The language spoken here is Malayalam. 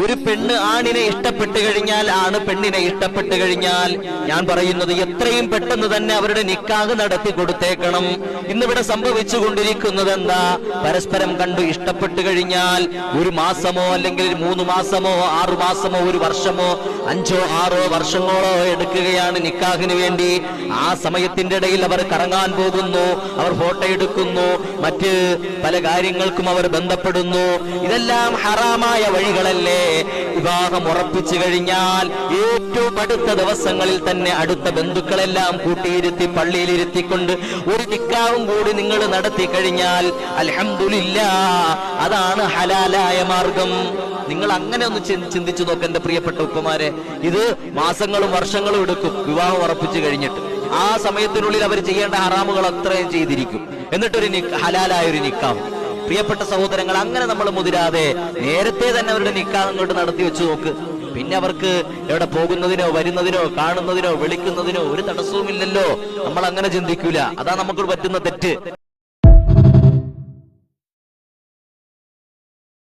ഒരു പെണ്ണ് ആണിനെ ഇഷ്ടപ്പെട്ടു കഴിഞ്ഞാൽ, ആണ് പെണ്ണിനെ ഇഷ്ടപ്പെട്ടു കഴിഞ്ഞാൽ, ഞാൻ പറയുന്നത് എത്രയും പെട്ടെന്ന് തന്നെ അവരുടെ നിക്കാഹ് നടത്തി കൊടുത്തേക്കണം. ഇന്നിവിടെ സംഭവിച്ചു കൊണ്ടിരിക്കുന്നത് എന്താ? പരസ്പരം കണ്ടു ഇഷ്ടപ്പെട്ടു കഴിഞ്ഞാൽ ഒരു മാസമോ അല്ലെങ്കിൽ 3 മാസമോ 6 മാസമോ 1 വർഷമോ 5 6 വർഷങ്ങളോ എടുക്കുകയാണ് നിക്കാഹിന് വേണ്ടി. ആ സമയത്തിന്റെ ഇടയിൽ അവർ കറങ്ങാൻ പോകുന്നു, അവർ ഫോട്ടോ എടുക്കുന്നു, മറ്റ് പല കാര്യങ്ങൾക്കും അവർ ബന്ധപ്പെടുന്നു. ഇതെല്ലാം ഹറാമായ വഴികളല്ലേ? വിവാഹം ഉറപ്പിച്ചു കഴിഞ്ഞാൽ ഏറ്റവും അടുത്ത ദിവസങ്ങളിൽ തന്നെ അടുത്ത ബന്ധുക്കളെല്ലാം കൂട്ടിയിരുത്തി പള്ളിയിലിരുത്തിക്കൊണ്ട് ഒരു നിക്കാഹും കൂടി നിങ്ങൾ നടത്തി കഴിഞ്ഞാൽ അൽഹംദുലില്ലാഹ്, അതാണ് ഹലാലായ മാർഗം. നിങ്ങൾ അങ്ങനെ ഒന്ന് ചിന്തിച്ചു നോക്ക് എന്റെ പ്രിയപ്പെട്ട ഉപ്പമാരെ. ഇത് മാസങ്ങളും വർഷങ്ങളും എടുക്കും വിവാഹം ഉറപ്പിച്ചു കഴിഞ്ഞിട്ട്. ആ സമയത്തിനുള്ളിൽ അവർ ചെയ്യേണ്ട ഹറാമുകൾ അത്രയും ചെയ്തിരിക്കും. എന്നിട്ടൊരു ഹലാലായ ഒരു നിക്കാഹ്. പ്രിയപ്പെട്ട സഹോദരങ്ങൾ, അങ്ങനെ നമ്മൾ മുതിരാതെ നേരത്തെ തന്നെ അവരുടെ നിക്കാഹ് അങ്ങോട്ട് നടത്തി വെച്ചു നോക്ക്. പിന്നെ അവർക്ക് എവിടെ പോകുന്നതിനോ വരുന്നതിനോ കാണുന്നതിനോ വിളിക്കുന്നതിനോ ഒരു തടസ്സവുമില്ലല്ലോ. നമ്മൾ അങ്ങനെ ചിന്തിക്കൂല. അതാ നമുക്ക് പറ്റുന്ന തെറ്റ്.